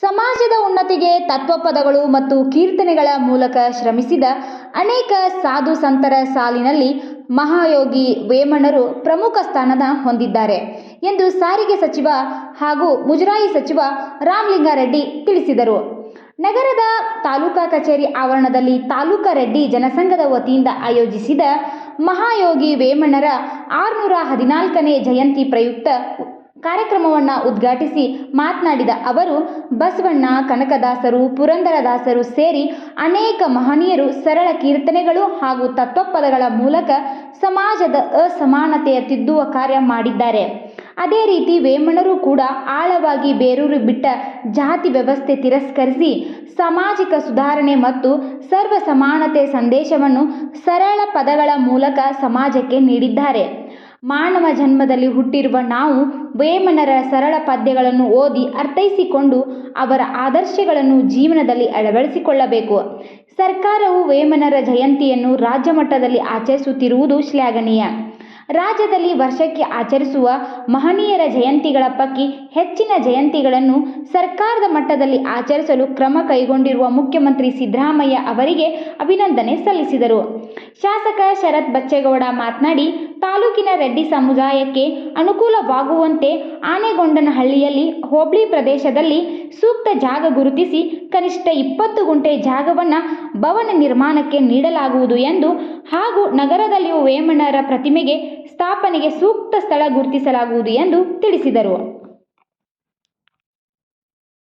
ಸಮಾಜದ ಉನ್ನತಿಗೆ ತತ್ವಪದಗಳು ಮತ್ತು ಕೀರ್ತನೆಗಳ ಮೂಲಕ ಶ್ರಮಿಸಿದ ಅನೇಕ ಸಾಧು ಸಂತರ ಸಾಲಿನಲ್ಲಿ ಮಹಾಯೋಗಿ ವೇಮನರು ಪ್ರಮುಖ ಸ್ಥಾನ ಹೊಂದಿದ್ದಾರೆ ಎಂದು ಸಾರಿಗೆ ಸಚಿವ ಹಾಗೂ ಮುಜರಾಯಿ ಸಚಿವ ರಾಮಲಿಂಗಾರೆಡ್ಡಿ ತಿಳಿಸಿದರು. ನಗರದ ತಾಲೂಕಾ ಕಚೇರಿ ಆವರಣದಲ್ಲಿ ತಾಲೂಕಾ ರೆಡ್ಡಿ ಜನಸಂಘದ ವತಿಯಿಂದ ಆಯೋಜಿಸಿದ ಮಹಾಯೋಗಿ ವೇಮನರ 614ನೇ ಜಯಂತಿ ಪ್ರಯುಕ್ತ ಕಾರ್ಯಕ್ರಮವನ್ನು ಉದ್ಘಾಟಿಸಿ ಮಾತನಾಡಿದ ಅವರು, ಬಸವಣ್ಣ, ಕನಕದಾಸರು, ಪುರಂದರದಾಸರು ಸೇರಿ ಅನೇಕ ಮಹನೀಯರು ಸರಳ ಕೀರ್ತನೆಗಳು ಹಾಗೂ ತತ್ವಪದಗಳ ಮೂಲಕ ಸಮಾಜದ ಅಸಮಾನತೆಯ ತಿದ್ದುವ ಕಾರ್ಯ ಮಾಡಿದ್ದಾರೆ. ಅದೇ ರೀತಿ ವೇಮನರು ಕೂಡ ಆಳವಾಗಿ ಬೇರೂರಿ ಬಿಟ್ಟ ಜಾತಿ ವ್ಯವಸ್ಥೆ ತಿರಸ್ಕರಿಸಿ ಸಾಮಾಜಿಕ ಸುಧಾರಣೆ ಮತ್ತು ಸರ್ವ ಸಮಾನತೆ ಸಂದೇಶವನ್ನು ಸರಳ ಪದಗಳ ಮೂಲಕ ಸಮಾಜಕ್ಕೆ ನೀಡಿದ್ದಾರೆ. ಮಾನವ ಜನ್ಮದಲ್ಲಿ ಹುಟ್ಟಿರುವ ನಾವು ವೇಮನರ ಸರಳ ಪದ್ಯಗಳನ್ನು ಓದಿ ಅರ್ಥೈಸಿಕೊಂಡು ಅವರ ಆದರ್ಶಗಳನ್ನು ಜೀವನದಲ್ಲಿ ಅಳವಡಿಸಿಕೊಳ್ಳಬೇಕು. ಸರ್ಕಾರವು ವೇಮನರ ಜಯಂತಿಯನ್ನು ರಾಜ್ಯ ಮಟ್ಟದಲ್ಲಿ ಆಚರಿಸುತ್ತಿರುವುದು ಶ್ಲಾಘನೀಯ. ರಾಜ್ಯದಲ್ಲಿ ವರ್ಷಕ್ಕೆ ಆಚರಿಸುವ ಮಹನೀಯರ ಜಯಂತಿಗಳ ಪೈಕಿ ಹೆಚ್ಚಿನ ಜಯಂತಿಗಳನ್ನು ಸರ್ಕಾರದ ಮಟ್ಟದಲ್ಲಿ ಆಚರಿಸಲು ಕ್ರಮ ಕೈಗೊಂಡಿರುವ ಮುಖ್ಯಮಂತ್ರಿ ಸಿದ್ದರಾಮಯ್ಯ ಅವರಿಗೆ ಅಭಿನಂದನೆ ಸಲ್ಲಿಸಿದರು. ಶಾಸಕ ಶರತ್ ಬಚ್ಚೇಗೌಡ ಮಾತನಾಡಿ, ತಾಲೂಕಿನ ರೆಡ್ಡಿ ಸಮುದಾಯಕ್ಕೆ ಅನುಕೂಲವಾಗುವಂತೆ ಆನೆಗೊಂಡನಹಳ್ಳಿಯಲ್ಲಿ ಹೋಬಳಿ ಪ್ರದೇಶದಲ್ಲಿ ಸೂಕ್ತ ಜಾಗ ಗುರುತಿಸಿ ಕನಿಷ್ಠ 20 ಗುಂಟೆ ಜಾಗವನ್ನು ಭವನ ನಿರ್ಮಾಣಕ್ಕೆ ನೀಡಲಾಗುವುದು ಎಂದು ಹಾಗೂ ನಗರದಲ್ಲಿಯೂ ವೇಮನರ ಪ್ರತಿಮೆಗೆ ಸ್ಥಾಪನೆಗೆ ಸೂಕ್ತ ಸ್ಥಳ ಗುರುತಿಸಲಾಗುವುದು ಎಂದು ತಿಳಿಸಿದರು.